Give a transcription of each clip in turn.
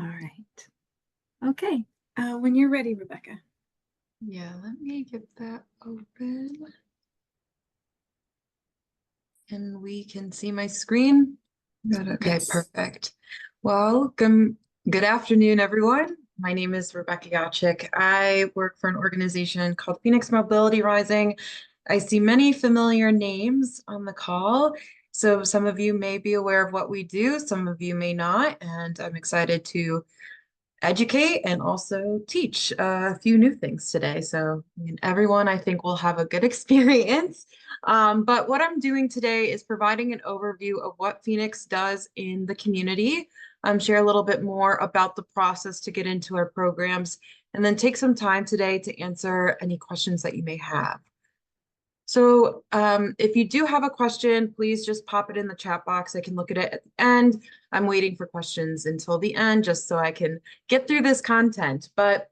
All right. Okay. When you're ready, Rebecca. Yeah, let me get that open. And we can see my screen. Good. Okay, Yes. perfect. Welcome. Good afternoon, everyone. My name is Rebecca Gachik. I work for an organization called Phoenix Mobility Rising. I see many familiar names on the call. So some of you may be aware of what we do, some of you may not, and I'm excited to educate and also teach a few new things today. So everyone, I think, will have a good experience. But what I'm doing today is providing an overview of what Phoenix does in the community, share a little bit more about the process to get into our programs, and then take some time today to answer any questions that you may have. So if you do have a question, please just pop it in the chat box. I can look at it at the end. I'm waiting for questions until the end just so I can get through this content. But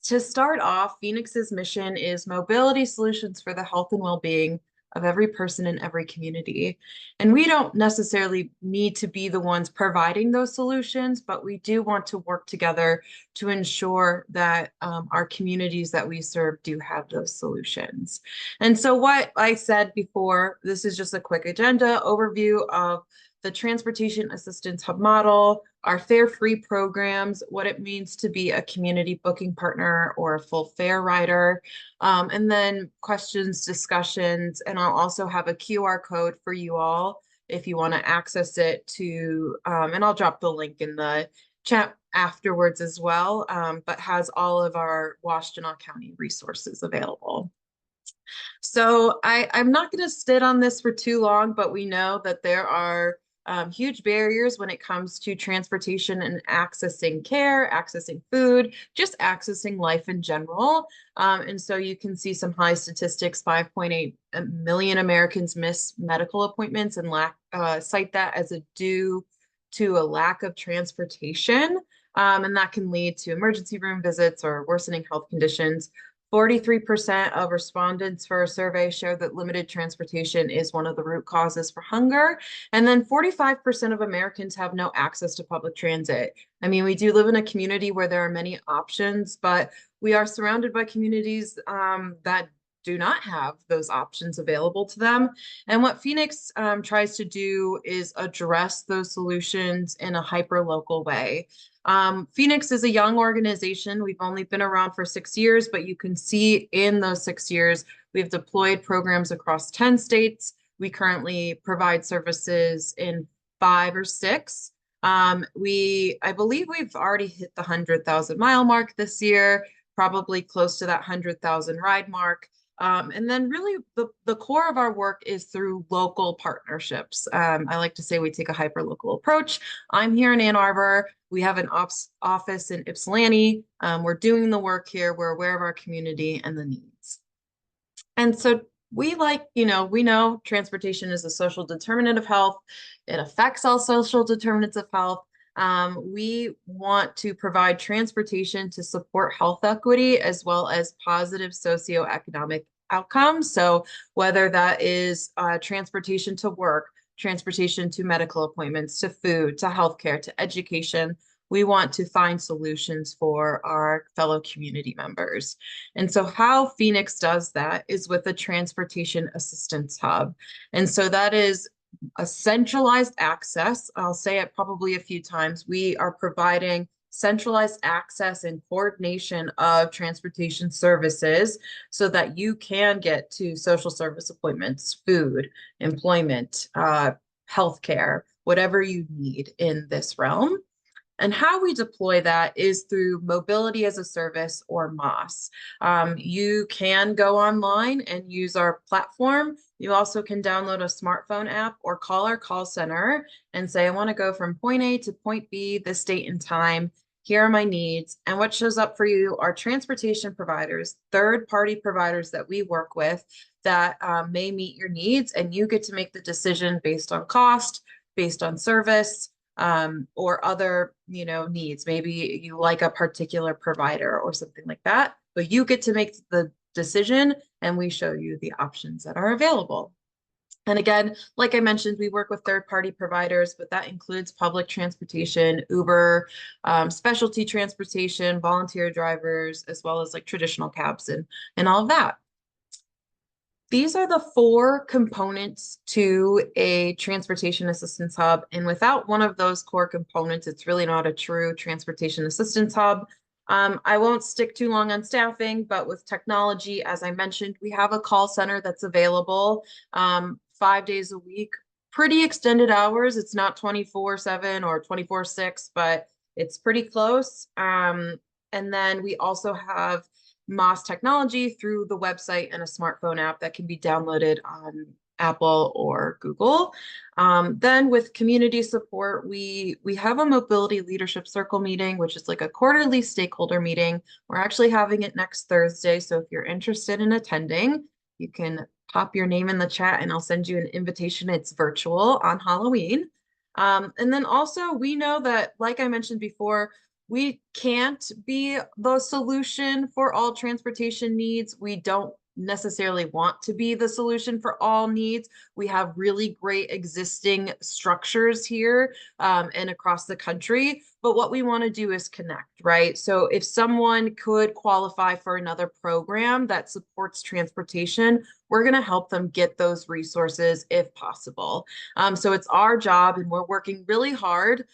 to start off, Phoenix's mission is mobility solutions for the health and well-being of every person in every community. And we don't necessarily need to be the ones providing those solutions, but we do want to work together to ensure that our communities that we serve do have those solutions. And so what I said before, this is just a quick agenda overview of the Transportation Assistance Hub model, our fare free programs, what it means to be a community booking partner or a full fare rider, and then questions, discussions, and I'll also have a QR code for you all if you want to access it to, and I'll drop the link in the chat afterwards as well, but has all of our Washtenaw County resources available. So I'm not going to sit on this for too long, but we know that there are huge barriers when it comes to transportation and accessing care, accessing food, just accessing life in general. And so you can see some high statistics, 5.8 million Americans miss medical appointments and cite that as due to a lack of transportation. And that can lead to emergency room visits or worsening health conditions. 43% of respondents for a survey showed that limited transportation is one of the root causes for hunger. And then 45% of Americans have no access to public transit. I mean, we do live in a community where there are many options, but we are surrounded by communities that do not have those options available to them. And what Phoenix tries to do is address those solutions in a hyper-local way. Phoenix is a young organization. We've only been around for 6 years, but you can see in those 6 years, we've deployed programs across 10 states. We currently provide services in 5 or 6. I believe we've already hit the 100,000 mile mark this year, probably close to that 100,000 ride mark. And then really the core of our work is through local partnerships. I like to say we take a hyper-local approach. I'm here in Ann Arbor. We have an office in Ypsilanti. We're doing the work here. We're aware of our community and the needs. And so we know transportation is a social determinant of health. It affects all social determinants of health. We want to provide transportation to support health equity as well as positive socioeconomic outcomes. So whether that is transportation to work, transportation to medical appointments, to food, to healthcare, to education, we want to find solutions for our fellow community members. And so how Phoenix does that is with a transportation assistance hub. And so that is a centralized access. I'll say it probably a few times. We are providing centralized access and coordination of transportation services so that you can get to social service appointments, food, employment, healthcare, whatever you need in this realm. And how we deploy that is through Mobility as a Service or MOS. You can go online and use our platform. You also can download a smartphone app or call our call center and say, I want to go from point A to point B, this date and time. Here are my needs. And what shows up for you are transportation providers, third-party providers that we work with that may meet your needs. And you get to make the decision based on cost, based on service, or other, needs. Maybe you like a particular provider or something like that, but you get to make the decision and we show you the options that are available. And again, like I mentioned, we work with third-party providers, but that includes public transportation, Uber, specialty transportation, volunteer drivers, as well as like traditional cabs and all of that. These are the four components to a transportation assistance hub. And without one of those core components, it's really not a true transportation assistance hub. I won't stick too long on staffing, but with technology, as I mentioned, we have a call center that's available 5 days a week, pretty extended hours. It's not 24/7 or 24/6, but it's pretty close. And then we also have Moss technology through the website and a smartphone app that can be downloaded on Apple or Google. Then with community support, we have a mobility leadership circle meeting, which is like a quarterly stakeholder meeting. We're actually having it next Thursday. So if you're interested in attending, you can pop your name in the chat and I'll send you an invitation. It's virtual on Halloween. And then also we know that, like I mentioned before, we can't be the solution for all transportation needs. We don't necessarily want to be the solution for all needs. We have really great existing structures here and across the country. But what we want to do is connect, right? So if someone could qualify for another program that supports transportation, we're going to help them get those resources if possible. So it's our job, and we're working really hard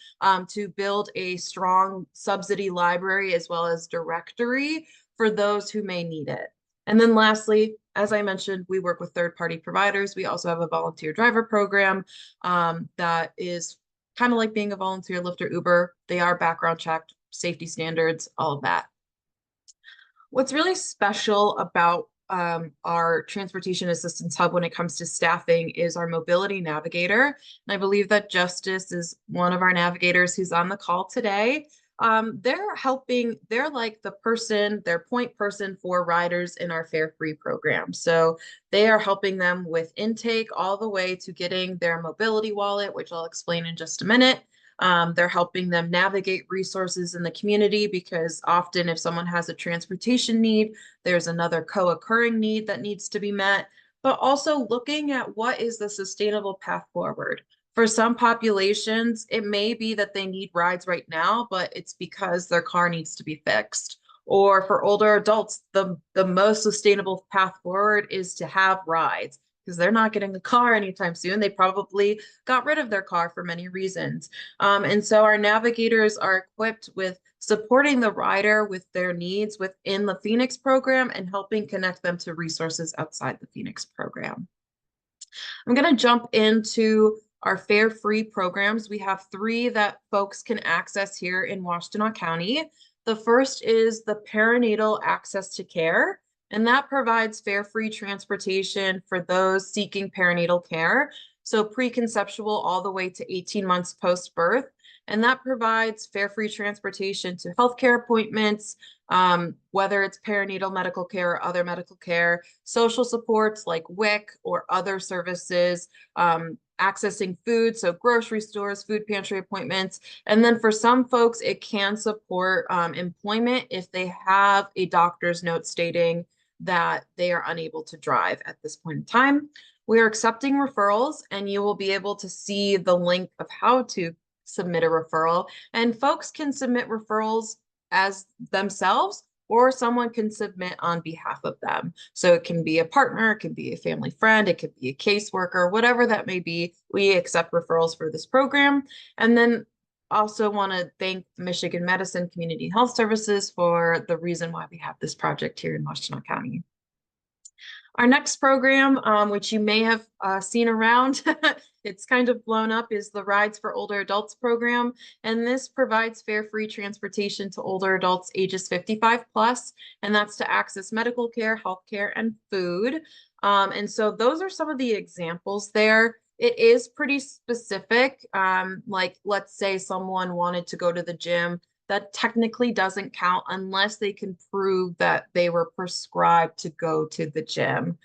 to build a strong subsidy library as well as directory for those who may need it. And then lastly, as I mentioned, we work with third-party providers. We also have a volunteer driver program that is kind of like being a volunteer Lyft or Uber. They are background checked, safety standards, all of that. What's really special about our transportation assistance hub when it comes to staffing is our mobility navigator. And I believe that Justice is one of our navigators who's on the call today. They're like the person, their point person for riders in our Fare Free program. So they are helping them with intake all the way to getting their mobility wallet, which I'll explain in just a minute. They're helping them navigate resources in the community because often if someone has a transportation need, there's another co-occurring need that needs to be met, but also looking at what is the sustainable path forward. For some populations, it may be that they need rides right now, but it's because their car needs to be fixed. Or for older adults, the most sustainable path forward is to have rides because they're not getting a car anytime soon. They probably got rid of their car for many reasons. And so our navigators are equipped with supporting the rider with their needs within the Phoenix program and helping connect them to resources outside the Phoenix program. I'm going to jump into our Fare Free programs. We have three that folks can access here in Washtenaw County. The first is the Perinatal Access to Care, and that provides fare free transportation for those seeking perinatal care. So preconceptual all the way to 18 months post-birth. And that provides fare free transportation to healthcare appointments, whether it's perinatal medical care or other medical care, social supports like WIC or other services, accessing food, so grocery stores, food pantry appointments. And then for some folks, it can support employment if they have a doctor's note stating that they are unable to drive at this point in time. We are accepting referrals, and you will be able to see the link of how to submit a referral. And folks can submit referrals as themselves, or someone can submit on behalf of them. So it can be a partner, it can be a family friend, it could be a caseworker, whatever that may be. We accept referrals for this program. And then also want to thank Michigan Medicine Community Health Services for the reason why we have this project here in Washtenaw County. Our next program, which you may have seen around, it's kind of blown up, is the Rides for Older Adults program. And this provides fare-free transportation to older adults ages 55 plus, and that's to access medical care, healthcare, and food. And so those are some of the examples there. It is pretty specific. Like, let's say someone wanted to go to the gym. That technically doesn't count unless they can prove that they were prescribed to go to the gym.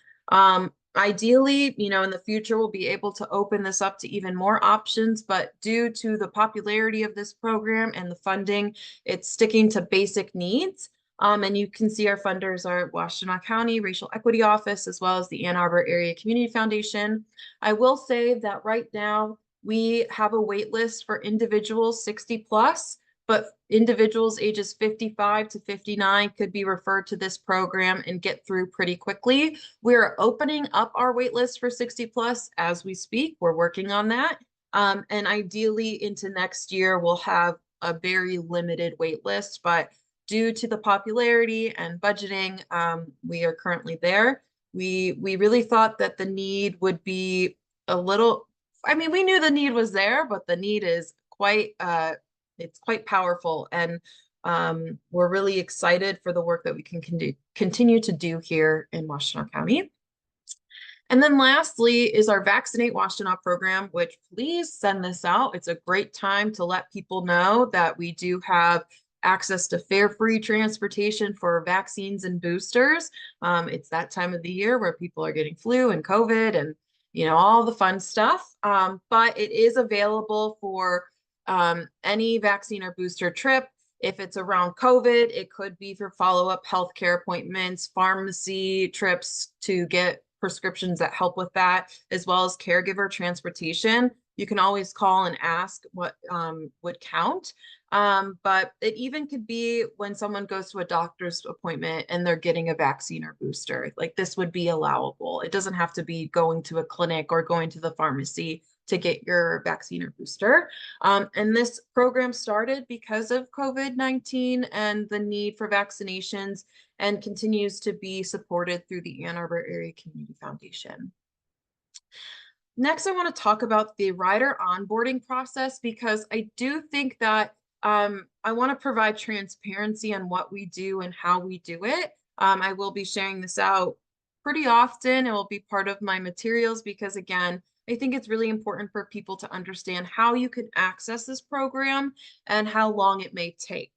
Ideally, in the future, we'll be able to open this up to even more options, but due to the popularity of this program and the funding, it's sticking to basic needs. And you can see our funders are Washtenaw County Racial Equity Office, as well as the Ann Arbor Area Community Foundation. I will say that right now we have a wait list for individuals 60 plus, but individuals ages 55 to 59 could be referred to this program and get through pretty quickly. We're opening up our wait list for 60 plus as we speak. We're working on that. And ideally into next year, we'll have a very limited wait list, but due to the popularity and budgeting, we are currently there. We really thought that the need would be a little, I mean, we knew the need was there, but the need is quite it's quite powerful, and we're really excited for the work that we can continue to do here in Washtenaw County. And then lastly is our Vaccinate Washtenaw program, which please send this out. It's a great time to let people know that we do have access to fare-free transportation for vaccines and boosters. It's that time of the year where people are getting flu and COVID and all the fun stuff. But it is available for any vaccine or booster trip. If it's around COVID, it could be for follow-up healthcare appointments, pharmacy trips to get prescriptions that help with that, as well as caregiver transportation. You can always call and ask what would count. But it even could be when someone goes to a doctor's appointment and they're getting a vaccine or booster. Like, this would be allowable. It doesn't have to be going to a clinic or going to the pharmacy to get your vaccine or booster. And this program started because of COVID-19 and the need for vaccinations, and continues to be supported through the Ann Arbor Area Community Foundation. Next, I want to talk about the rider onboarding process, because I do think that I want to provide transparency on what we do and how we do it. I will be sharing this out pretty often. It will be part of my materials because, again, I think it's really important for people to understand how you can access this program and how long it may take.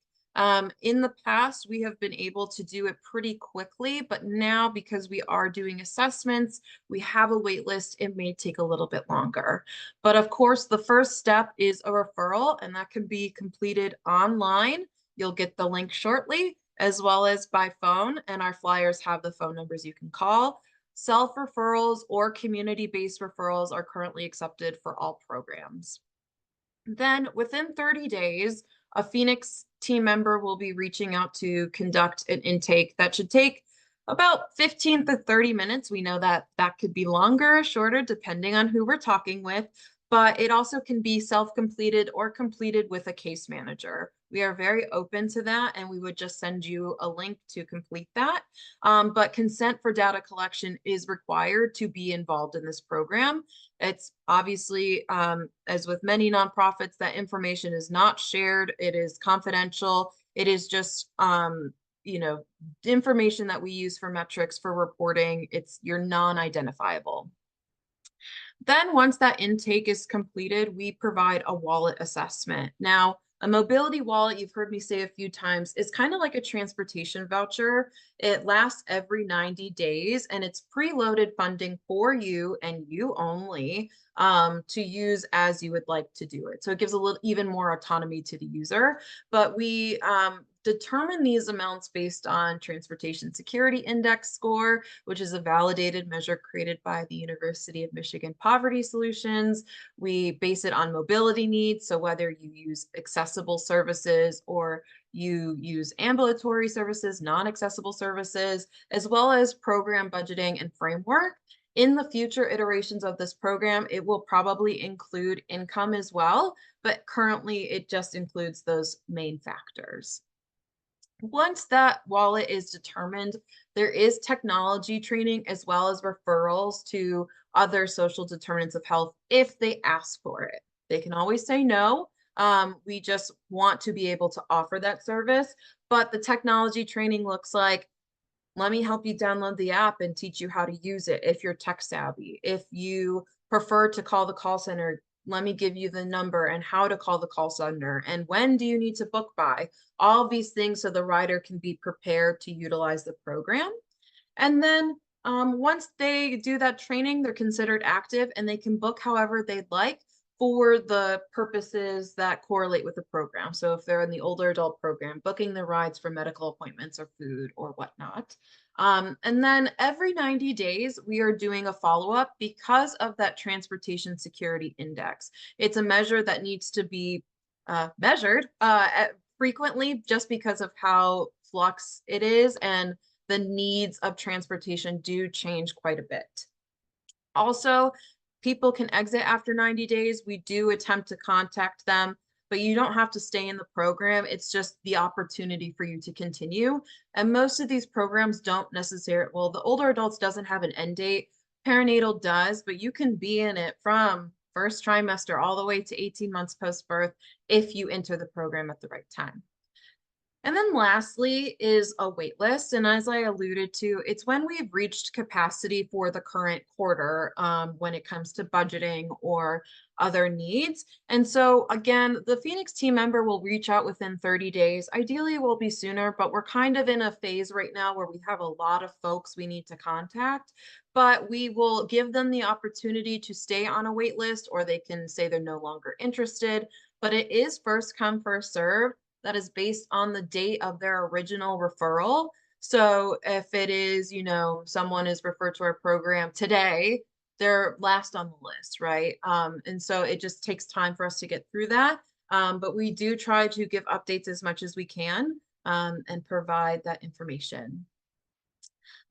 In the past, we have been able to do it pretty quickly, but now because we are doing assessments, we have a wait list, it may take a little bit longer. But of course, the first step is a referral, and that can be completed online. You'll get the link shortly, as well as by phone, and our flyers have the phone numbers you can call. Self-referrals or community-based referrals are currently accepted for all programs. Then within 30 days, a Phoenix team member will be reaching out to conduct an intake that should take about 15 to 30 minutes. We know that that could be longer or shorter depending on who we're talking with, but it also can be self-completed or completed with a case manager. We are very open to that, and we would just send you a link to complete that. But consent for data collection is required to be involved in this program. It's obviously, as with many nonprofits, that information is not shared. It is confidential. It is just, information that we use for metrics for reporting. You're non-identifiable. Then once that intake is completed, we provide a wallet assessment. Now, a mobility wallet, you've heard me say a few times, is kind of like a transportation voucher. It lasts every 90 days, and it's preloaded funding for you and you only, to use as you would like to do it. So it gives a little even more autonomy to the user. But we determine these amounts based on Transportation Security Index score, which is a validated measure created by the University of Michigan Poverty Solutions. We base it on mobility needs, so whether you use accessible services or you use ambulatory services, non-accessible services, as well as program budgeting and framework. In the future iterations of this program, it will probably include income as well, but currently it just includes those main factors. Once that wallet is determined, there is technology training as well as referrals to other social determinants of health if they ask for it. They can always say no. We just want to be able to offer that service. But the technology training looks like, let me help you download the app and teach you how to use it if you're tech savvy. If you prefer to call the call center, let me give you the number and how to call the call center, and when do you need to book by. All of these things so the rider can be prepared to utilize the program. And then once they do that training, they're considered active and they can book however they'd like. for the purposes that correlate with the program. So if they're in the older adult program, booking the rides for medical appointments or food or whatnot. And then every 90 days, we are doing a follow-up because of that Transportation Security Index. It's a measure that needs to be measured frequently just because of how flux it is, and the needs of transportation do change quite a bit. Also, people can exit after 90 days. We do attempt to contact them, but you don't have to stay in the program. It's just the opportunity for you to continue. And most of these programs don't necessarily, well, the older adults doesn't have an end date. Perinatal does, but you can be in it from first trimester all the way to 18 months post-birth if you enter the program at the right time. And then lastly is a wait list. And as I alluded to, it's when we've reached capacity for the current quarter when it comes to budgeting or other needs. And so again, the Phoenix team member will reach out within 30 days. Ideally, it will be sooner, but we're kind of in a phase right now where we have a lot of folks we need to contact. But we will give them the opportunity to stay on a wait list, or they can say they're no longer interested. But it is first come, first serve. That is based on the date of their original referral. So if it is, you know, someone is referred to our program today, they're last on the list, right? And so it just takes time for us to get through that. But we do try to give updates as much as we can and provide that information.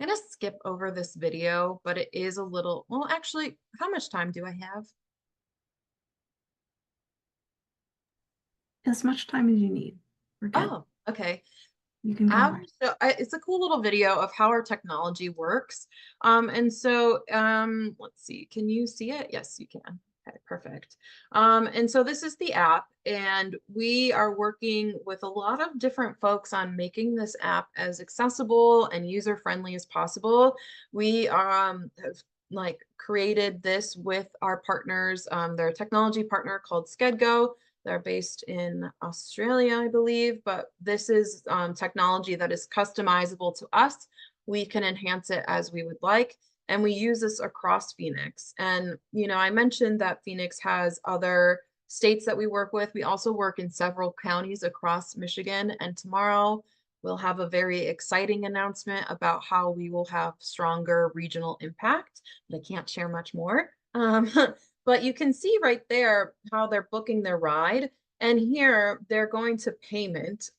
I'm gonna skip over this video, but it is a little, well, actually, how much time do I have? As much time as you need. We're good. Oh, okay. You can go on. So it's a cool little video of how our technology works. And so let's see, can you see it? Yes, you can. Okay, perfect. And so this is the app, and we are working with a lot of different folks on making this app as accessible and user-friendly as possible. We have like created this with our partners. They're a technology partner called Skedgo. They're based in Australia, I believe, but this is technology that is customizable to us. We can enhance it as we would like, and we use this across Phoenix. And, you know, I mentioned that Phoenix has other states that we work with. We also work in several counties across Michigan, and tomorrow we'll have a very exciting announcement about how we will have stronger regional impact, but I can't share much more. But you can see right there how they're booking their ride. And here they're going to payment.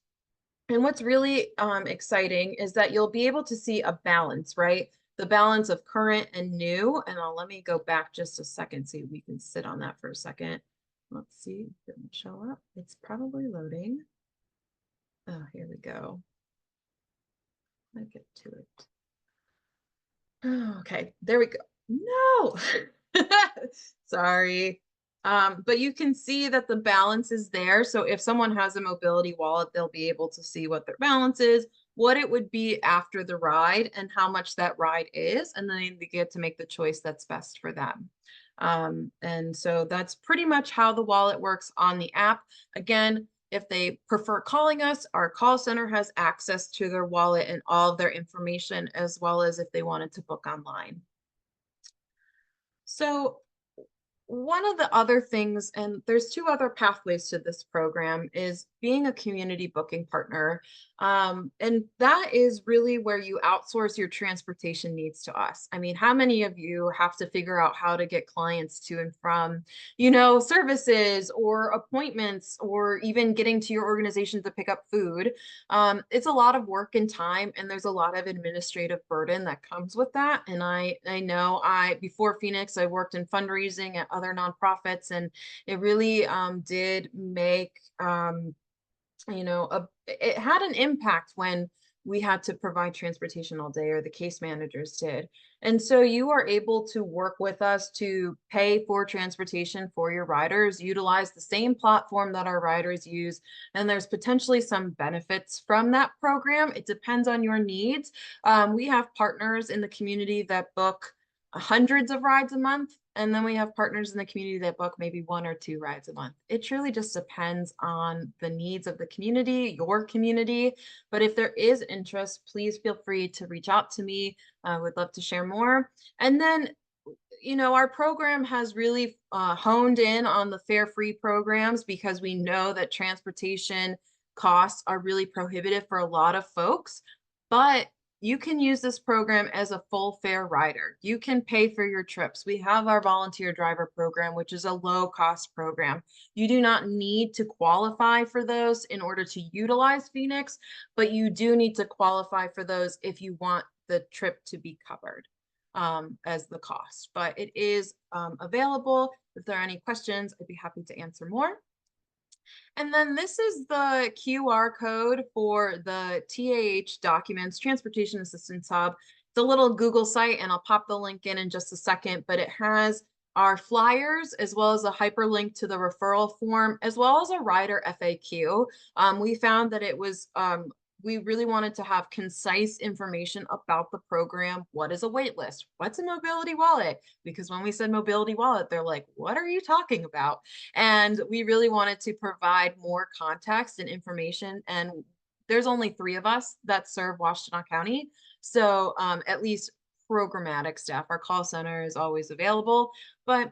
And what's really exciting is that you'll be able to see a balance, right? The balance of current and new. And let me go back just a second, so we can sit on that for a second. Let's see if it will show up. It's probably loading. Oh, here we go. Let me get to it. Oh, okay, there we go. No. Sorry. But you can see that the balance is there. So if someone has a mobility wallet, they'll be able to see what their balance is, what it would be after the ride, and how much that ride is. And then they get to make the choice that's best for them. And so that's pretty much how the wallet works on the app. Again, if they prefer calling us, our call center has access to their wallet and all of their information, as well as if they wanted to book online. So one of the other things, and there's two other pathways to this program, is being a community booking partner. And that is really where you outsource your transportation needs to us. I mean, how many of you have to figure out how to get clients to and from, you know, services or appointments, or even getting to your organization to pick up food? It's a lot of work and time, and there's a lot of administrative burden that comes with that. And I know before Phoenix, I worked in fundraising at other nonprofits, and it really did make you know, it had an impact when we had to provide transportation all day, or the case managers did. And so you are able to work with us to pay for transportation for your riders, utilize the same platform that our riders use. And there's potentially some benefits from that program. It depends on your needs. We have partners in the community that book hundreds of rides a month. And then we have partners in the community that book maybe 1 or 2 rides a month. It truly just depends on the needs of the community, your community. But if there is interest, please feel free to reach out to me. I would love to share more. And then our program has really honed in on the fare free programs because we know that transportation costs are really prohibitive for a lot of folks. But you can use this program as a full fare rider. You can pay for your trips. We have our volunteer driver program, which is a low cost program. You do not need to qualify for those in order to utilize Phoenix, but you do need to qualify for those if you want the trip to be covered as the cost, but it is available. If there are any questions, I'd be happy to answer more. And then this is the QR code for the TAH documents, Transportation Assistance Hub. It's a little Google site, and I'll pop the link in just a second, but it has our flyers as well as a hyperlink to the referral form, as well as a rider FAQ. We found that it was we really wanted to have concise information about the program. What is a wait list? What's a mobility wallet? Because when we said mobility wallet, they're like, what are you talking about? And we really wanted to provide more context and information. And there's only 3 of us that serve Washtenaw County. So at least programmatic staff, our call center is always available, but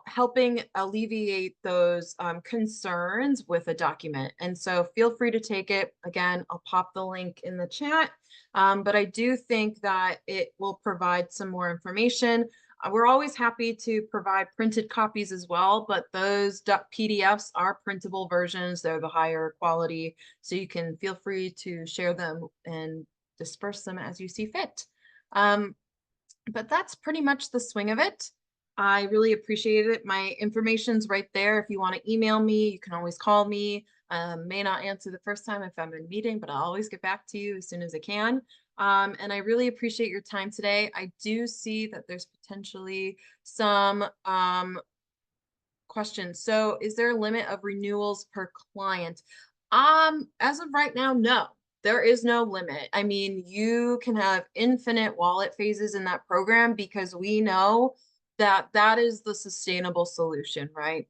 helping alleviate those concerns with a document. And so feel free to take it. Again, I'll pop the link in the chat, but I do think that it will provide some more information. We're always happy to provide printed copies as well, but those PDFs are printable versions. They're the higher quality, so you can feel free to share them and disperse them as you see fit. But that's pretty much the swing of it. I really appreciate it. My information's right there. If you want to email me, you can always call me. May not answer the first time if I'm in a meeting, but I'll always get back to you as soon as I can. And I really appreciate your time today. I do see that there's potentially some questions. So is there a limit of renewals per client? As of right now, no. There is no limit. I mean, you can have infinite wallet phases in that program because we know that that is the sustainable solution, right?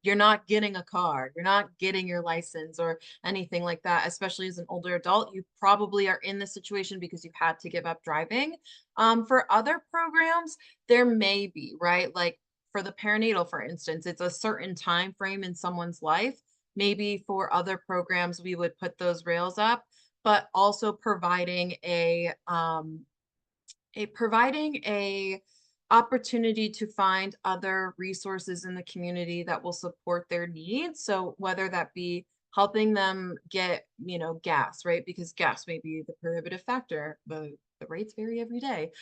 You're not getting a car, you're not getting your license or anything like that, especially as an older adult. You probably are in this situation because you've had to give up driving. For other programs, there may be, right? Like for the perinatal, for instance, it's a certain time frame in someone's life. Maybe for other programs, we would put those rails up, but also providing a opportunity to find other resources in the community that will support their needs. So whether that be helping them get, gas, right? Because gas may be the prohibitive factor. The rates vary every day.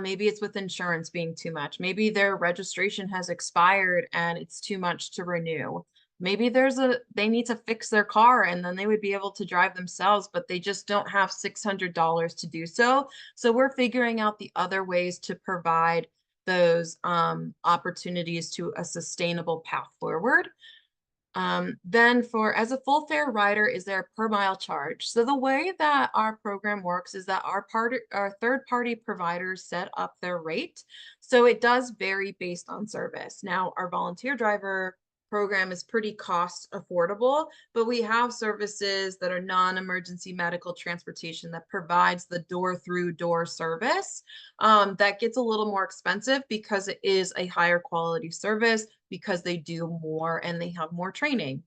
Maybe it's with insurance being too much. Maybe their registration has expired and it's too much to renew. Maybe they need to fix their car and then they would be able to drive themselves, but they just don't have $600 to do so. So we're figuring out the other ways to provide those opportunities to a sustainable path forward. Then as a full fare rider, is there a per mile charge? So the way that our program works is that our third party providers set up their rate. So it does vary based on service. Now our volunteer driver program is pretty cost affordable, but we have services that are non-emergency medical transportation that provides the door-through-door service. That gets a little more expensive because it is a higher quality service, because they do more and they have more training.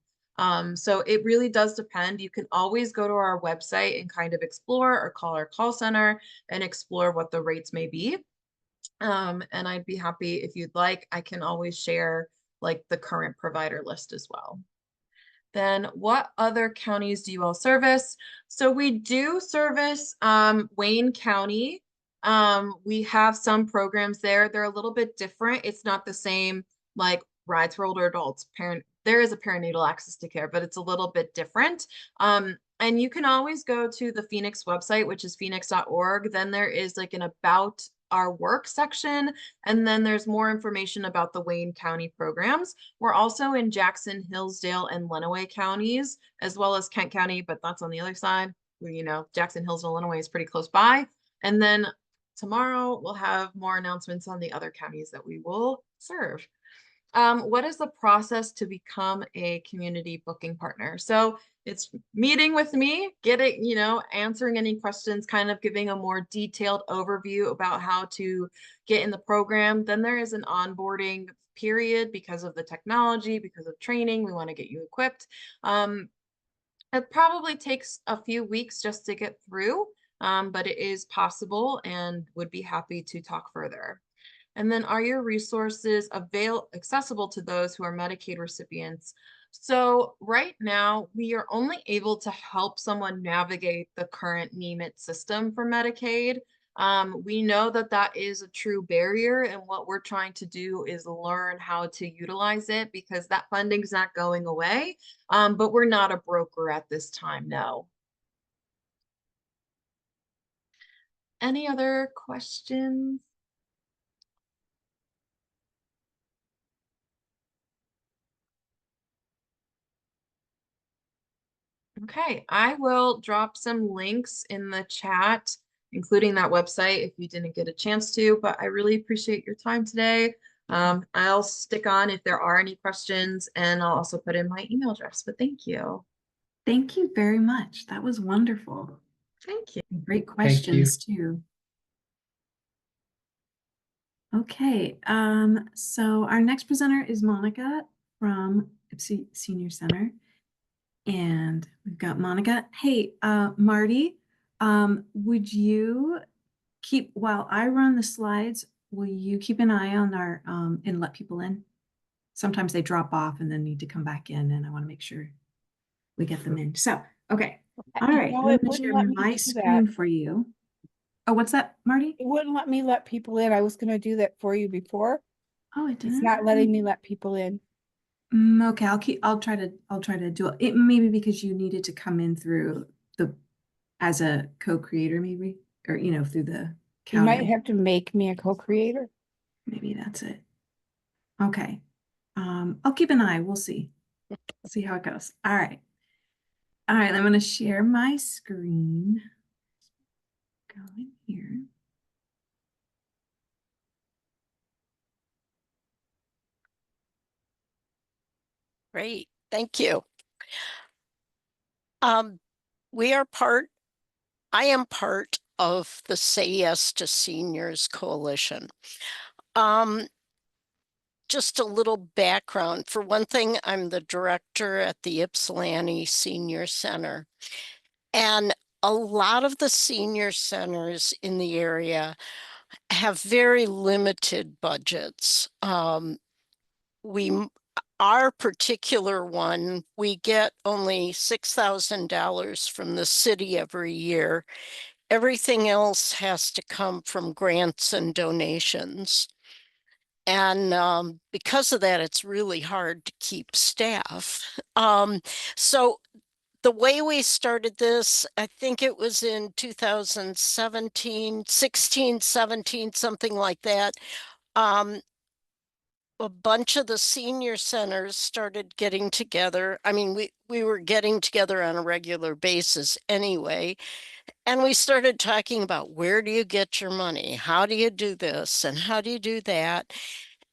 So it really does depend. You can always go to our website and kind of explore, or call our call center and explore what the rates may be. And I'd be happy, if you'd like, I can always share like the current provider list as well. Then what other counties do you all service? So we do service Wayne County. We have some programs there. They're a little bit different. It's not the same like rides for older adults. There is a perinatal access to care, but it's a little bit different. And you can always go to the Phoenix website, which is phoenix.org. Then there is like an about our work section, and then there's more information about the Wayne County programs. We're also in Jackson, Hillsdale, and Lenawee counties, as well as Kent County, but that's on the other side. Jackson, Hillsdale, Lenawee is pretty close by. And then tomorrow we'll have more announcements on the other counties that we will serve. What is the process to become a community booking partner? So it's meeting with me, getting, answering any questions, kind of giving a more detailed overview about how to get in the program. Then there is an onboarding period because of the technology, because of training. We want to get you equipped. It probably takes a few weeks just to get through, but it is possible and would be happy to talk further. And then are your resources accessible to those who are Medicaid recipients? So right now, we are only able to help someone navigate the current NEMIT system for Medicaid. We know that that is a true barrier, and what we're trying to do is learn how to utilize it because that funding's not going away. But we're not a broker at this time, no. Any other questions? Okay, I will drop some links in the chat, including that website if you didn't get a chance to, but I really appreciate your time today. I'll stick on if there are any questions, and I'll also put in my email address, but thank you. Thank you very much. That was wonderful. Thank you. Great Thank you. questions too. Okay, so our next presenter is Monica from Ipsy Senior Center. And we've got Monica. Hey, Marty, would you keep, while I run the slides, will you keep an eye on our, and let people in? Sometimes they drop off and then need to come back in, and I want to make sure we get them in. So, okay. All right, I'm it going to wouldn't share let me my do screen that. for you. Oh, what's that, Marty? It wouldn't let me let people in. I was going to do that for you before. Oh, it didn't. It's not letting me let people in. Okay, I'll try to do it. It maybe because you needed to come in through the, as a co-creator maybe, or, through the You might county. have to make me a co-creator. Maybe that's it. Okay. I'll keep an eye. We'll see. See how it goes. All right. All right, I'm going to share my screen. Go in here. Great, thank you. I am part of the Say Yes to Seniors Coalition. Just a little background. For one thing, I'm the director at the Ypsilanti Senior Center. And a lot of the senior centers in the area have very limited budgets. Our particular one, we get only $6,000 from the city every year. Everything else has to come from grants and donations. And because of that, it's really hard to keep staff. So the way we started this, I think it was in 2017, 16, 17, something like that. A bunch of the senior centers started getting together. I mean, we were getting together on a regular basis anyway. And we started talking about, where do you get your money? How do you do this? And how do you do that?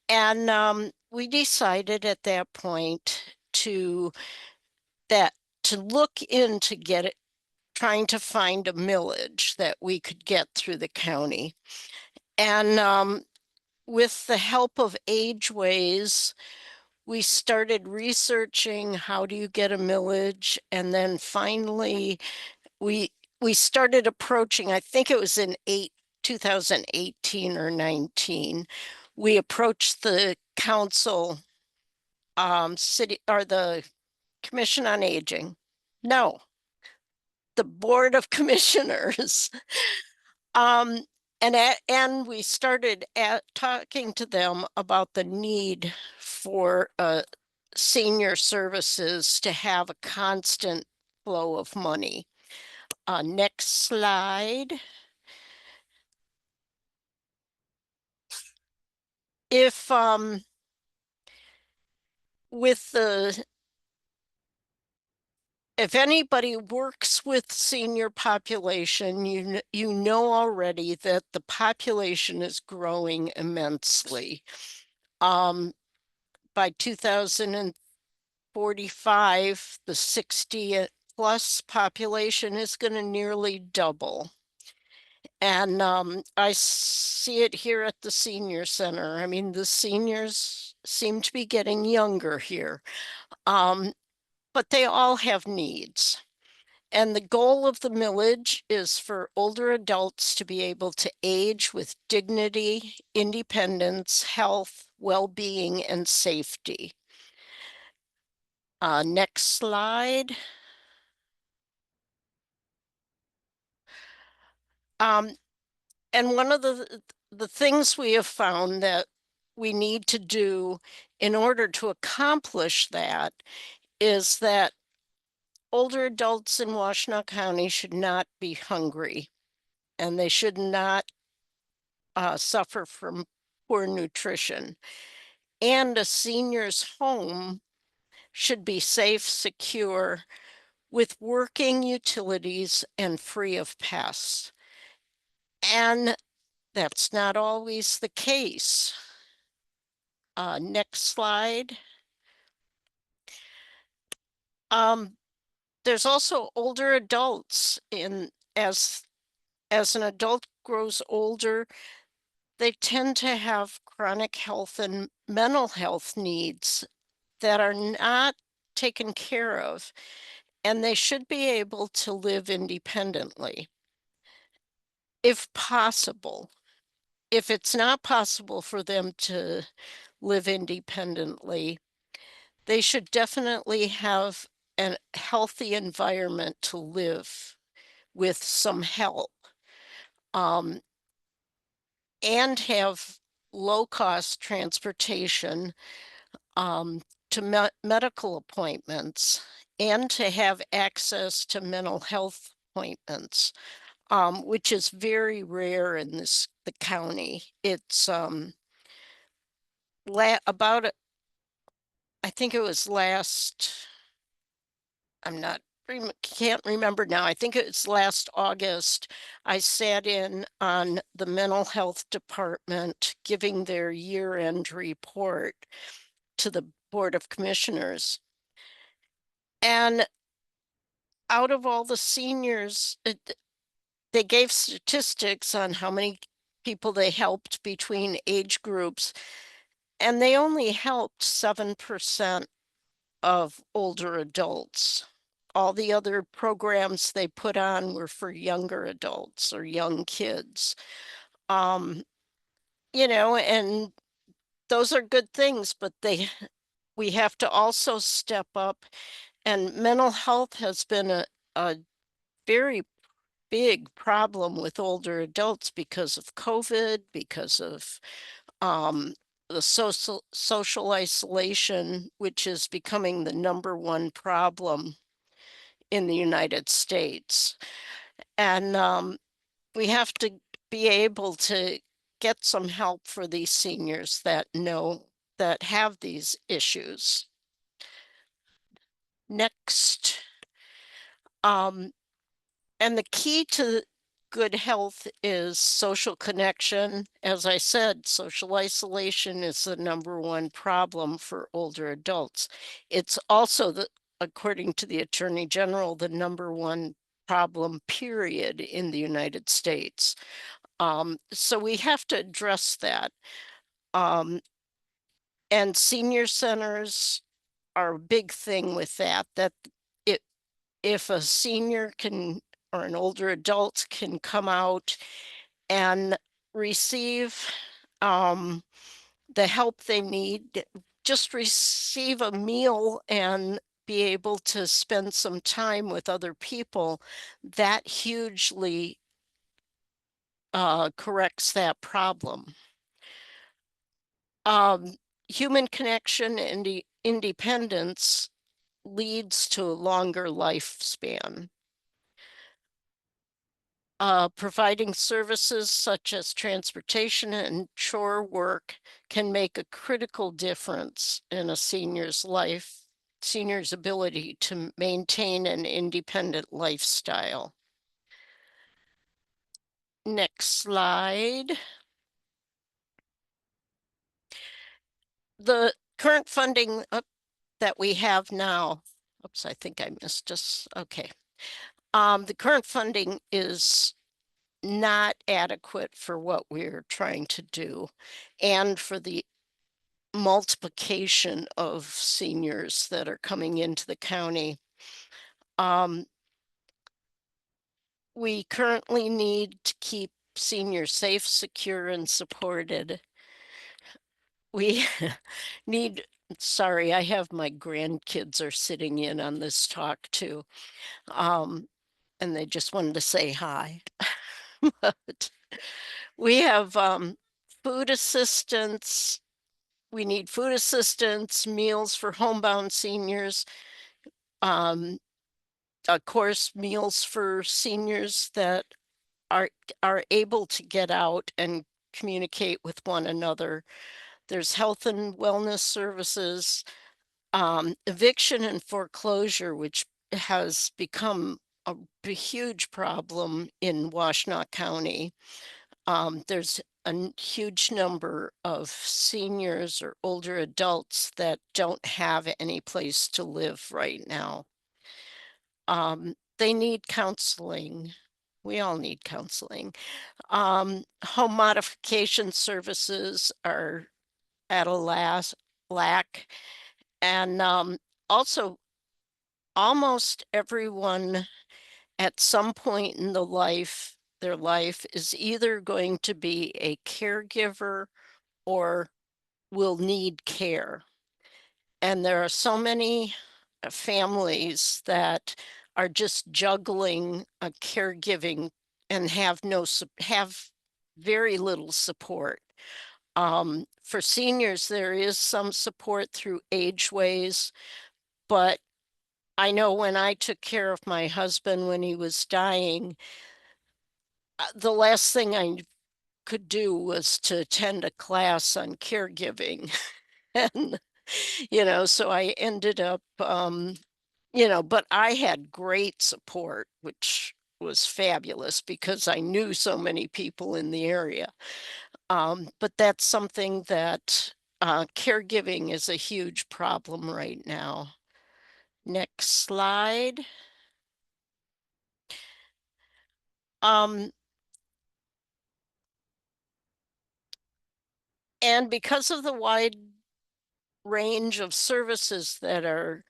And we decided at that point to look into trying to find a millage that we could get through the county. And with the help of Ageways, we started researching how do you get a millage, and then finally we started approaching, I think it was in 2018 or 19, we approached the council, city, or the Commission on Aging. No, the Board of Commissioners. And we started talking to them about the need for senior services to have a constant flow of money. Next slide. If if anybody works with senior population, you know already that the population is growing immensely. By by 2045, the 60 plus population is going to nearly double. And I see it here at the senior center. I mean, the seniors seem to be getting younger here, but they all have needs. And the goal of the millage is for older adults to be able to age with dignity, independence, health, well-being, and safety. Next slide. And one of the things we have found that we need to do in order to accomplish that is that older adults in Washtenaw County should not be hungry, and they should not suffer from poor nutrition. And a senior's home should be safe, secure, with working utilities and free of pests. And that's not always the case. Next slide. There's also older adults as an adult grows older, they tend to have chronic health and mental health needs that are not taken care of, and they should be able to live independently if possible. If it's not possible for them to live independently, they should definitely have a healthy environment to live with some help, and have low-cost transportation to medical appointments, and to have access to mental health appointments, which is very rare in the county. It's about I think it was can't remember now. I think it was last August. I sat in on the mental health department giving their year-end report to the Board of Commissioners. And out of all the seniors, they gave statistics on how many people they helped between age groups, and they only helped 7% of older adults. All the other programs they put on were for younger adults or young kids. And those are good things, but we have to also step up. And mental health has been a very big problem with older adults because of COVID, because of the social isolation, which is becoming the #1 problem in the United States. And we have to be able to get some help for these seniors that have these issues. Next. And the key to good health is social connection. As I said, social isolation is the #1 problem for older adults. It's also, according to the Attorney General, the #1 problem, period, in the United States. So we have to address that. And senior centers are a big thing with that if a senior or an older adult can come out and receive the help they need, just receive a meal and be able to spend some time with other people, that hugely corrects that problem. Human connection and independence leads to a longer lifespan. Providing services such as transportation and chore work can make a critical difference in a senior's ability to maintain an independent lifestyle. Next slide. The current funding that we have now, oops, I think I missed just, okay. The current funding is not adequate for what we're trying to do and for the multiplication of seniors that are coming into the county. We currently need to keep seniors safe, secure, and supported. We need, sorry, I have my grandkids are sitting in on this talk too. And they just wanted to say hi. But we have food assistance. We need food assistance, meals for homebound seniors, of course, meals for seniors that are able to get out and communicate with one another. There's health and wellness services, eviction and foreclosure, which has become a huge problem in Washtenaw County. There's a huge number of seniors or older adults that don't have any place to live right now. They need counseling. We all need counseling. Home modification services are at a lack. And also, almost everyone at some point in their life is either going to be a caregiver or will need care. And there are so many families that are just juggling a caregiving and have very little support. For seniors, there is some support through Ageways, but I know when I took care of my husband when he was dying, the last thing I could do was to attend a class on caregiving. And, so I ended up, but I had great support, which was fabulous because I knew so many people in the area. But that's something that caregiving is a huge problem right now. Next slide. And because of the wide range of services that are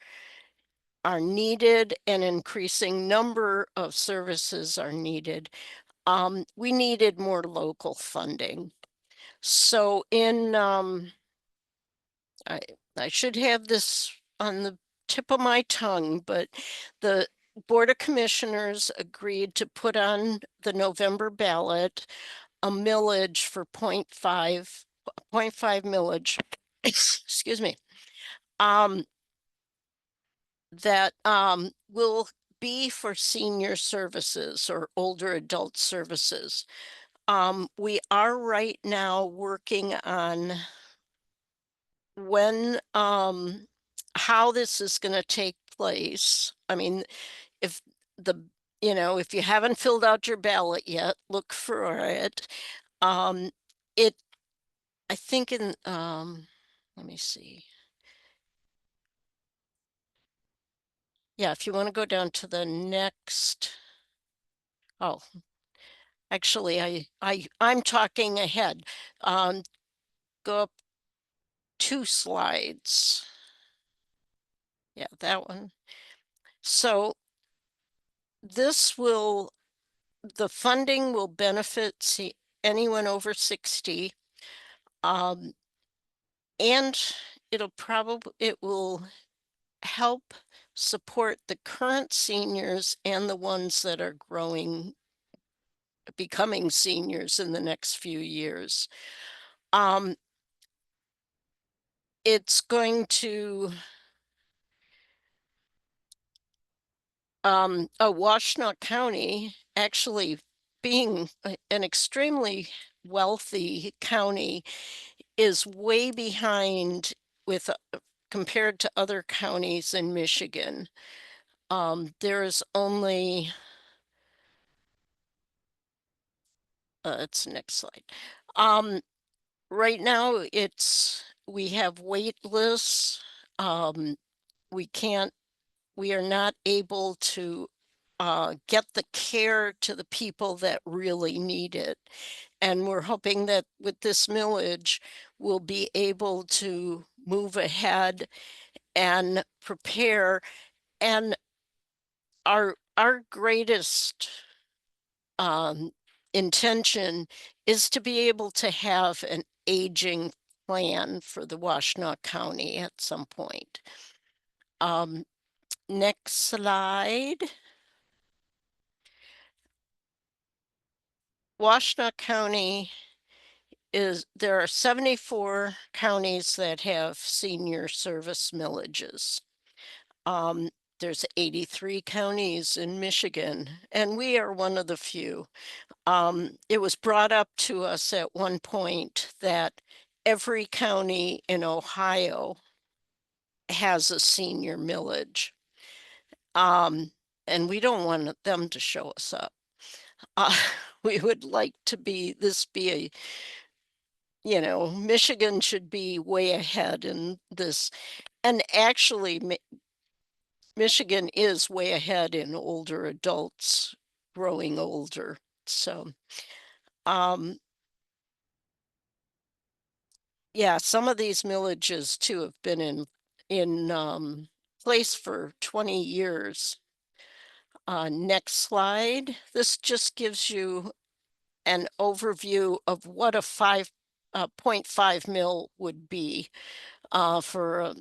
needed and increasing number of services are needed, we needed more local funding. So I should have this on the tip of my tongue, but the Board of Commissioners agreed to put on the November ballot a millage for 0.5 millage, excuse me, that will be for senior services or older adult services. We are right now working on how this is going to take place. I mean, if if you haven't filled out your ballot yet, look for it. I think let me see. Yeah, if you want to go down to the next. Oh, actually, I'm talking ahead. Go up 2 slides. Yeah, that one. So the funding will benefit anyone over 60. And it will help support the current seniors and the ones that are becoming seniors in the next few years. It's going to Washtenaw County, actually being an extremely wealthy county, is way behind compared to other counties in Michigan. There's only it's next slide. Right now it's we have wait lists. We are not able to get the care to the people that really need it. And we're hoping that with this millage, we'll be able to move ahead and prepare. And our greatest intention is to be able to have an aging plan for the Washtenaw County at some point. Next slide. Washtenaw County there are 74 counties that have senior service millages. There's 83 counties in Michigan, and we are one of the few. It was brought up to us at one point that every county in Ohio has a senior millage. And we don't want them to show us up. We would like to be Michigan should be way ahead in this. And actually, Michigan is way ahead in older adults growing older. So, yeah, some of these millages too have been in place for 20 years. Next slide. This just gives you an overview of what a 0.5 mil would be for a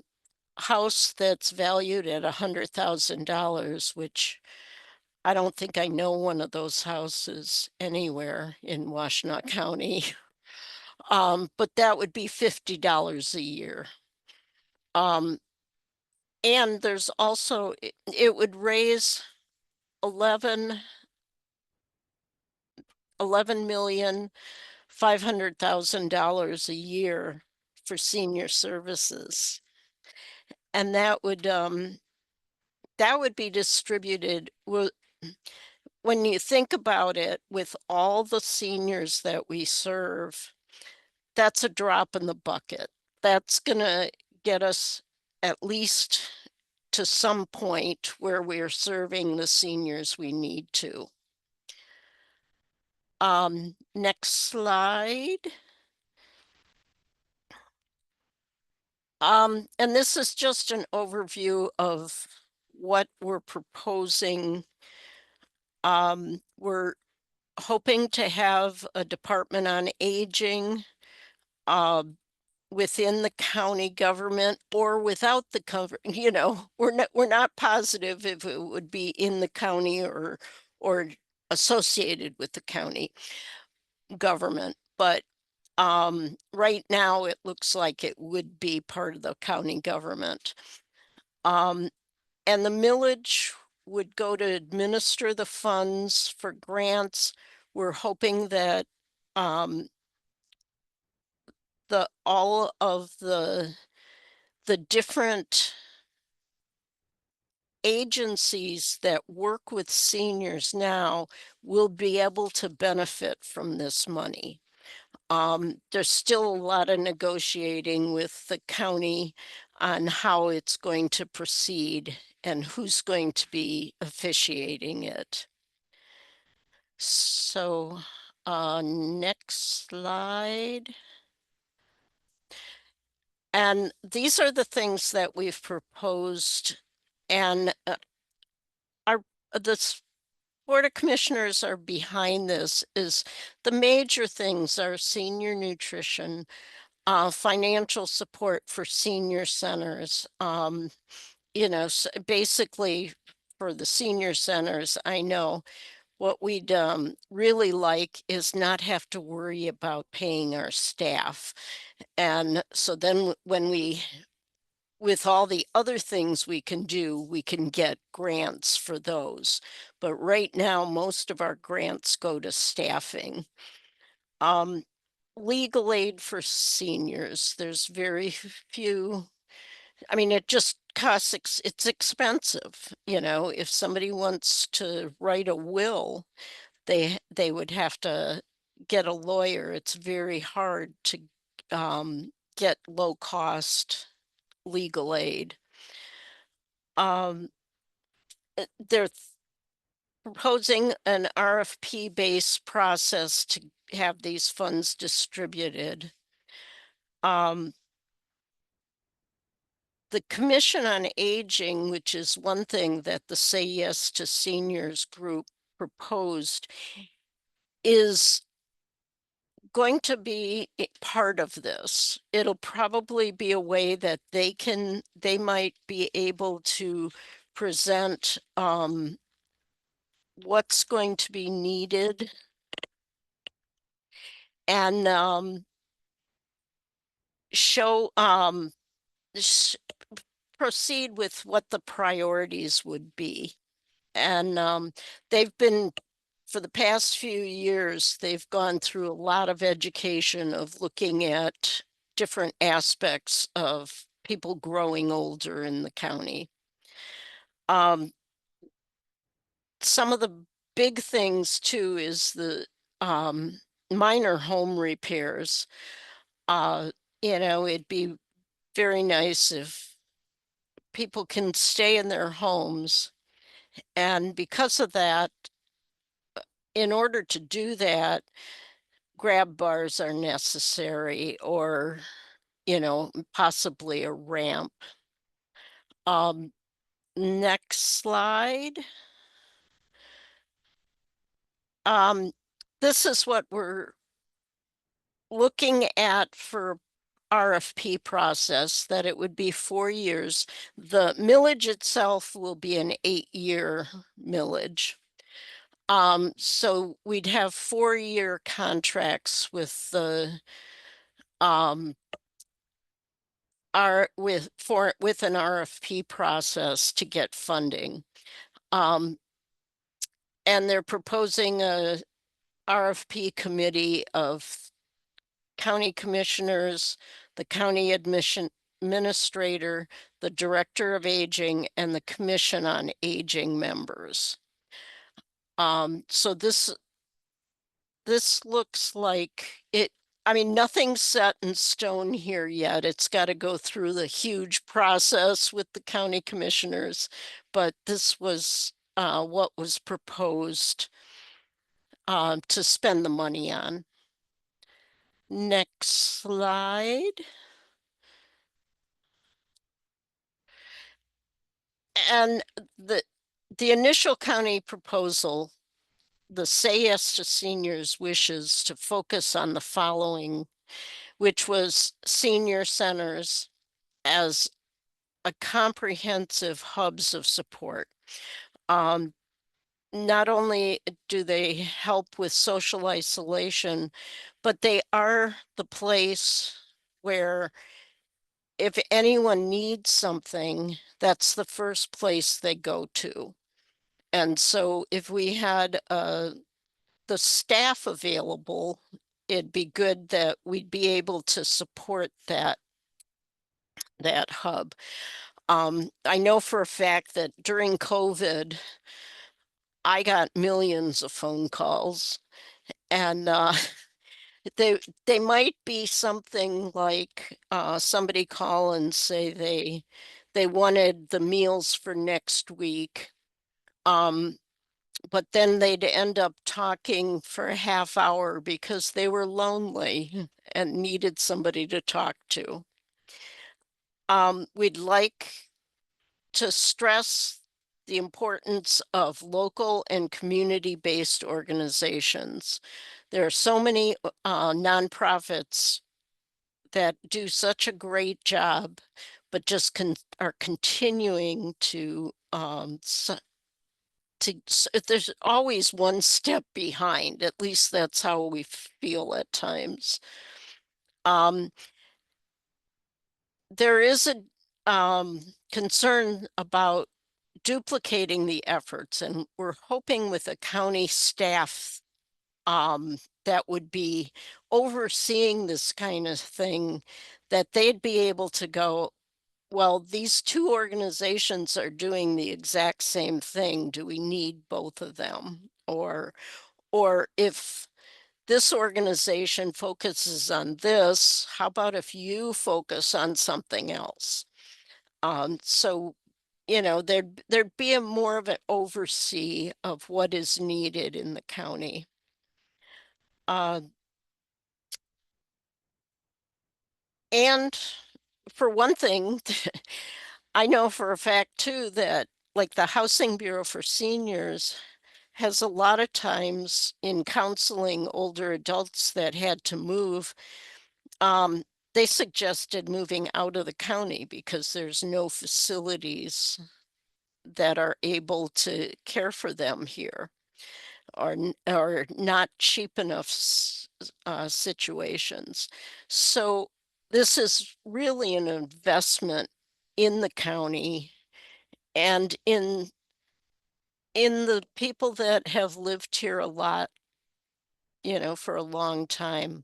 house that's valued at $100,000, which I don't think I know one of those houses anywhere in Washtenaw County. But that would be $50 a year. And there's also, it would raise 11,500,000 a year for senior services. And that would be distributed when you think about it, with all the seniors that we serve. That's a drop in the bucket. That's gonna get us at least to some point where we're serving the seniors we need to. Next slide. And this is just an overview of what we're proposing. We're hoping to have a Department on Aging within the county government or without the cover. We're not positive if it would be in the county or associated with the county government, but right now it looks like it would be part of the county government. And the millage would go to administer the funds for grants. We're hoping that all of the different agencies that work with seniors now will be able to benefit from this money. There's still a lot of negotiating with the county on how it's going to proceed and who's going to be officiating it. So, next slide. And these are the things that we've proposed, and the Board of Commissioners are behind this. Is the major things are senior nutrition, financial support for senior centers. So basically for the senior centers, I know what we'd really like is not have to worry about paying our staff. And so then with all the other things we can do, we can get grants for those. But right now, most of our grants go to staffing. Legal aid for seniors, there's very few. I mean, it just costs, it's expensive. If somebody wants to write a will, they would have to get a lawyer. It's very hard to get low cost legal aid. They're proposing an RFP based process to have these funds distributed. The Commission on Aging, which is one thing that the Say Yes to Seniors group proposed, is going to be part of this. It'll probably be a way that they might be able to present what's going to be needed and show proceed with what the priorities would be. And they've been, for the past few years, they've gone through a lot of education of looking at different aspects of people growing older in the county. Some of the big things too is the minor home repairs. It'd be very nice if people can stay in their homes. And because of that, in order to do that, grab bars are necessary, or, possibly a ramp. Next slide. This is what we're looking at for RFP process, that it would be 4 years. The millage itself will be an 8-year millage. So we'd have 4-year contracts with the with an RFP process to get funding. And they're proposing a RFP committee of county commissioners, the county administrator, the director of aging, and the commission on aging members. So this looks like it. I mean, nothing's set in stone here yet. It's got to go through the huge process with the county commissioners, but this was what was proposed to spend the money on. Next slide. And the initial county proposal, the Say Yes to Seniors wishes to focus on the following, which was senior centers as a comprehensive hubs of support. Not only do they help with social isolation, but they are the place where if anyone needs something, that's the first place they go to. And so if we had the staff available, it'd be good that we'd be able to support that hub. I know for a fact that during COVID, I got millions of phone calls, and they might be something like somebody call and say they wanted the meals for next week. But then they'd end up talking for a half hour because they were lonely and needed somebody to talk to. We'd like to stress the importance of local and community-based organizations. There are so many nonprofits that do such a great job, but just are continuing to there's always one step behind. At least that's how we feel at times. There is a concern about duplicating the efforts, and we're hoping with a county staff that would be overseeing this kind of thing, that they'd be able to go, well, these two organizations are doing the exact same thing. Do we need both of them? Or if this organization focuses on this. How about if you focus on something else? So, you know, there'd be a more of an oversee of what is needed in the county. And for one thing, I know for a fact too that like the Housing Bureau for Seniors has a lot of times in counseling older adults that had to move, they suggested moving out of the county because there's no facilities that are able to care for them here, or not cheap enough situations. So this is really an investment in the county and in the people that have lived here a lot, you know, for a long time.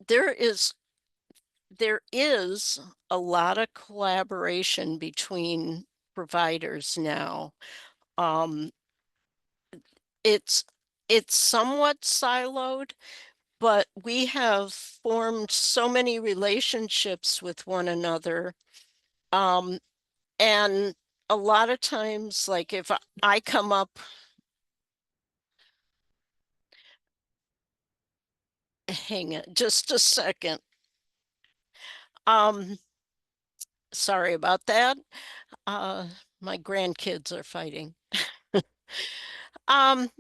There is a lot of collaboration between providers now. Um, it's it's somewhat siloed, but we have formed so many relationships with one another. And a lot of times, like if I come up, hang it just a second. Sorry about that. My grandkids are fighting. Um,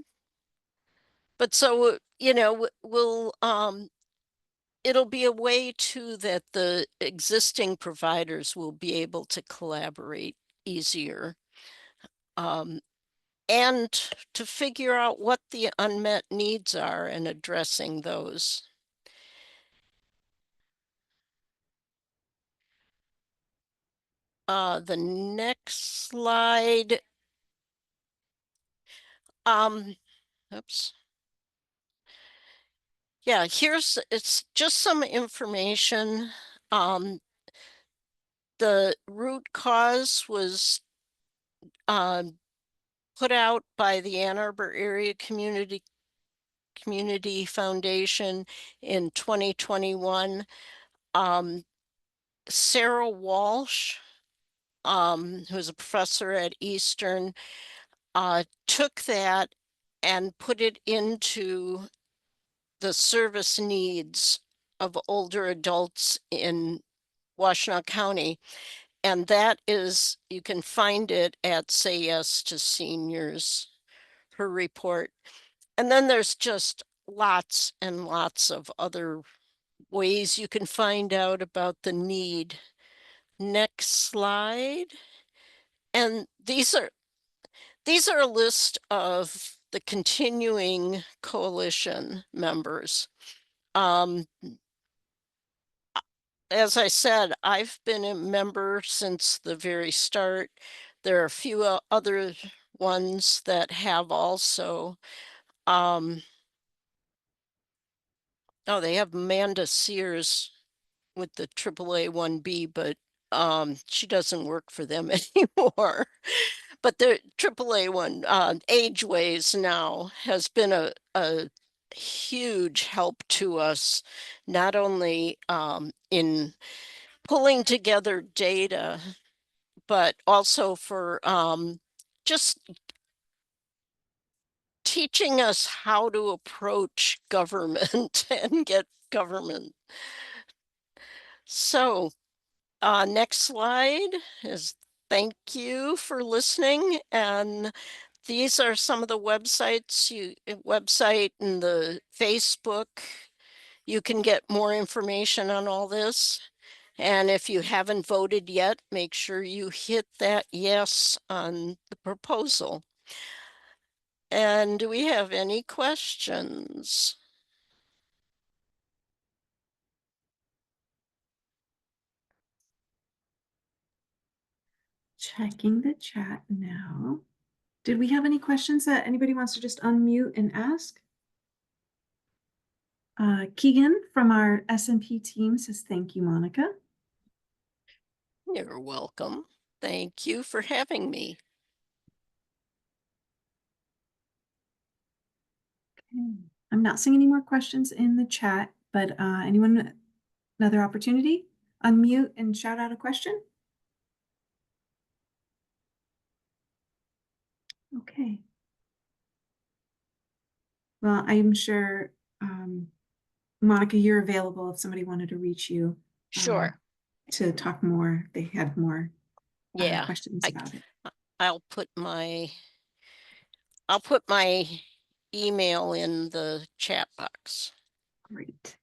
but so, you know, it'll be a way too that the existing providers will be able to collaborate easier. And to figure out what the unmet needs are and addressing those. The next slide. Oops. Yeah, it's just some information. The root cause was put out by the Ann Arbor Area Community Foundation in 2021. Sarah Walsh, who's a professor at Eastern, took that and put it into the service needs of older adults in Washtenaw County. And that is, you can find it at Say Yes to Seniors, her report. And then there's just lots and lots of other ways you can find out about the need. Next slide. And these are a list of the continuing coalition members. As I said, I've been a member since the very start. There are a few other ones that have also. Oh, they have Amanda Sears with the AAA 1B, but she doesn't work for them anymore. But the AAA one, Ageways now, has been a huge help to us, not only in pulling together data, but also for just teaching us how to approach government and get government. So next slide is thank you for listening. And these are some of the websites, website and the Facebook. You can get more information on all this. And if you haven't voted yet, make sure you hit that yes on the proposal. And do we have any questions? Checking the chat now. Did we have any questions that anybody wants to just unmute and ask? Keegan from our SMP team says, thank you, Monica. You're welcome. Thank you for having me. I'm not seeing any more questions in the chat, but anyone, another opportunity? Unmute and shout out a question. Okay. Well, I'm sure, Monica, you're available if somebody wanted to reach you Sure. to talk more. They had more Yeah. questions about it. I'll put my email in the chat box. Great.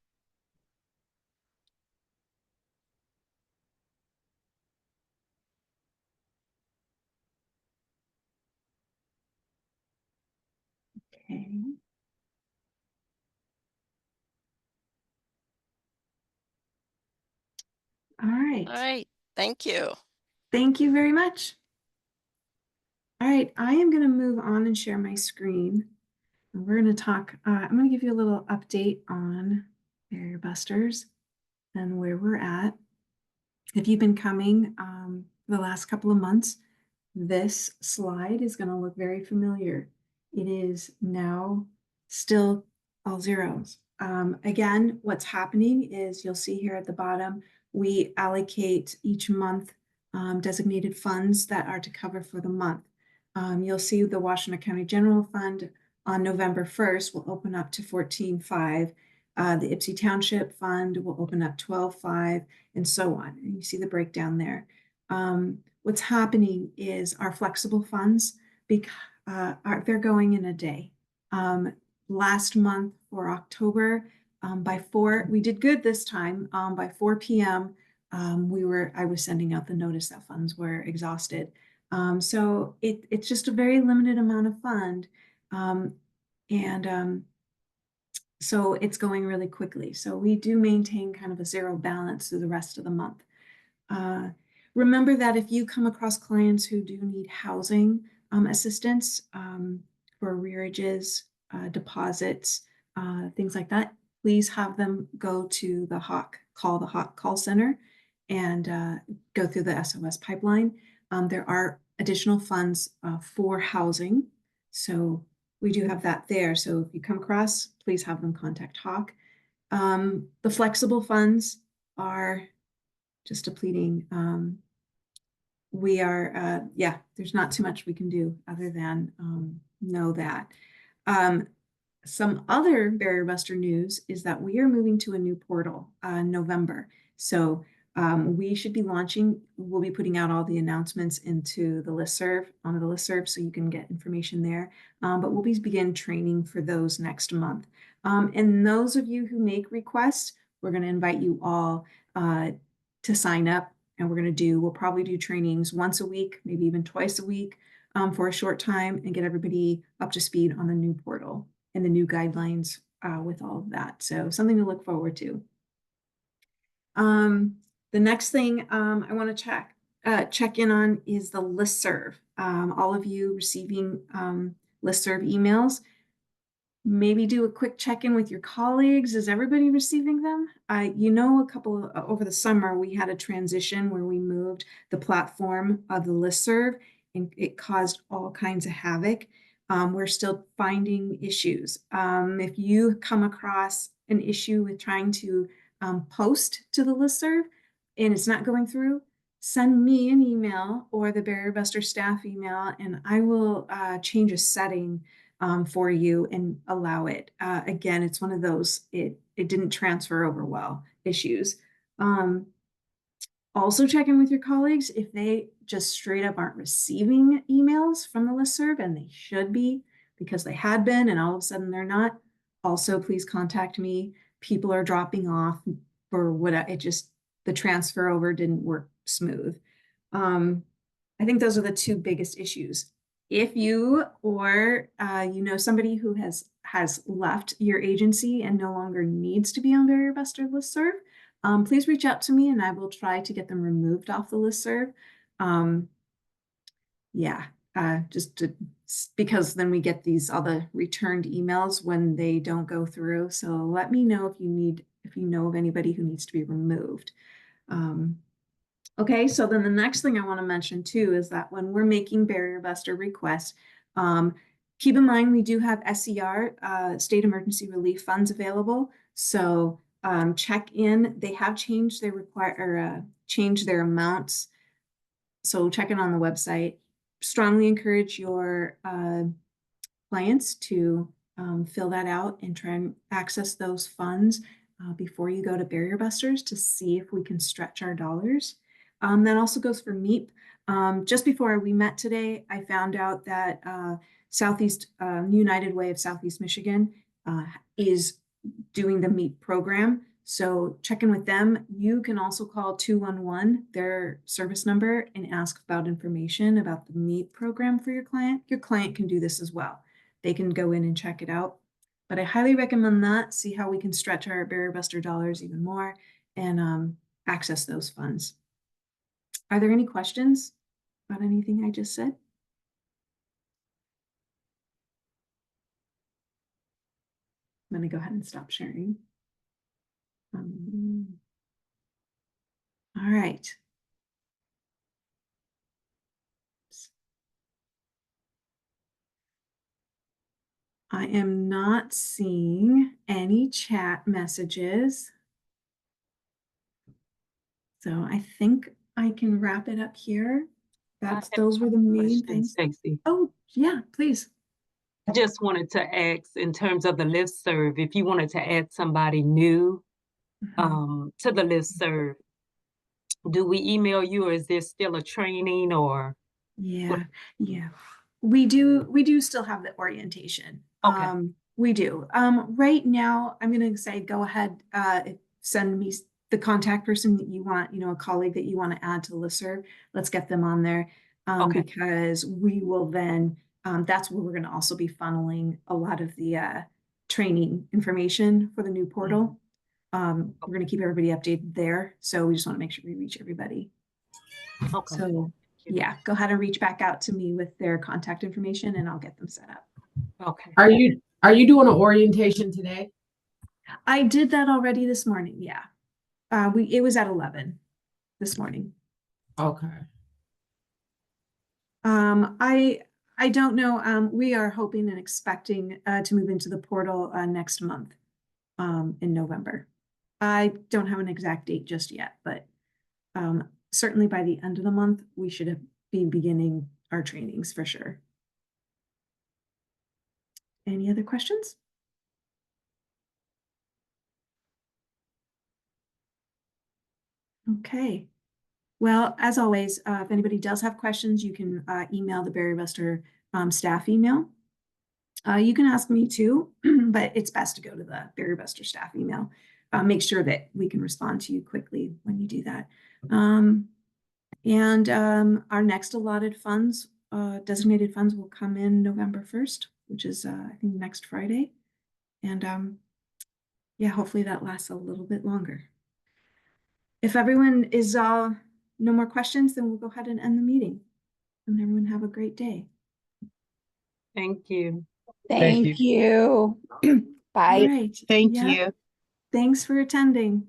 Okay. All right. All right. Thank you. Thank you very much. All right, I am going to move on and share my screen. And we're going to talk, I'm going to give you a little update on Barrier Busters and where we're at. If you've been coming the last couple of months, this slide is going to look very familiar. It is now still all zeros. Again, what's happening is you'll see here at the bottom, we allocate each month designated funds that are to cover for the month. You'll see the Washtenaw County General Fund on November 1st will open up to 14.5. The Ypsi Township Fund will open up 12.5, and so on. And you see the breakdown there. What's happening is our flexible funds, they're going in a day. Last month for October, we did good this time. By 4 p.m., I was sending out the notice that funds were exhausted. So it's just a very limited amount of fund. So it's going really quickly. So we do maintain kind of a zero balance through the rest of the month. Remember that if you come across clients who do need housing assistance for arrearages, deposits, things like that, please have them go to the HAWK call center and go through the SOS pipeline. There are additional funds for housing. So we do have that there. So if you come across, please have them contact HAWK. The flexible funds are just depleting. There's not too much we can do other than know that. Some other Barrier Buster news is that we are moving to a new portal in November. So we should be we'll be putting out all the announcements into the onto the listserv, so you can get information there. But we'll begin training for those next month. And those of you who make requests, we're going to invite you all to sign up, and we'll probably do trainings once a week, maybe even twice a week for a short time, and get everybody up to speed on the new portal and the new guidelines with all of that. So something to look forward to. The next thing I want to check in on is the listserv. All of you receiving listserv emails, maybe do a quick check-in with your colleagues. Is everybody receiving them? Over the summer, we had a transition where we moved the platform of the listserv, and it caused all kinds of havoc. We're still finding issues. If you come across an issue with trying to post to the listserv and it's not going through, send me an email or the Barrier Buster staff email, and I will change a setting for you and allow it. Again, it's one of those, it didn't transfer over well issues. Also check in with your colleagues if they just straight up aren't receiving emails from the listserv, and they should be, because they had been and all of a sudden they're not. Also, please contact me. People are dropping off for the transfer over didn't work smooth. I think those are the two biggest issues. If you or somebody who has left your agency and no longer needs to be on Barrier Buster listserv, please reach out to me and I will try to get them removed off the listserv. Because then we get all the returned emails when they don't go through. So let me know if you know of anybody who needs to be removed. Okay, so then the next thing I want to mention too is that when we're making Barrier Buster requests, Keep in mind, we do have SER, State Emergency Relief Funds available. So check in. They have changed their changed their amounts. So check in on the website. Strongly encourage your clients to fill that out and try and access those funds before you go to Barrier Busters to see if we can stretch our dollars. That also goes for MEEP. Just before we met today, I found out that Southeast United Way of Southeast Michigan is doing the MEEP program. So check in with them. You can also call 211, their service number, and ask about information about the MEEP program for your client. Your client can do this as well. They can go in and check it out. But I highly recommend that. See how we can stretch our Barrier Buster dollars even more and access those funds. Are there any questions about anything I just said? I'm going to go ahead and stop sharing. All right. I am not seeing any chat messages. So I think I can wrap it up here. Those were the main things. Stacy. Oh, yeah, please. I just wanted to ask in terms of the listserv, if you wanted to add somebody new to the listserv, do we email you or is there still a training or? Yeah, yeah. We do still have the orientation. Okay. We do. Right now, I'm going to say, go ahead, send me the contact person that you want, a colleague that you want to add to the listserv. Let's get them on there Okay. because we will then, that's where we're going to also be funneling a lot of the training information for the new portal. We're going to keep everybody updated there. So we just want to make sure we reach everybody. Okay. So yeah, go ahead and reach back out to me with their contact information and I'll get them set up. Okay. Are you doing an orientation today? I did that already this morning. Yeah. It was at 11 this morning. Okay. I don't know. We are hoping and expecting to move into the portal next month in November. I don't have an exact date just yet, but certainly by the end of the month, we should be beginning our trainings for sure. Any other questions? Okay. Well, as always, if anybody does have questions, you can email the Barrier Buster staff email. You can ask me too, but it's best to go to the Barrier Buster staff email. Make sure that we can respond to you quickly when you do that. Our next allotted funds, designated funds will come in November 1st, which is I think next Friday. And yeah, hopefully that lasts a little bit longer. If everyone is no more questions, then we'll go ahead and end the meeting. And everyone have a great day. Thank you. Thank you. Bye. All right. Thank Yeah. you. Thanks for attending.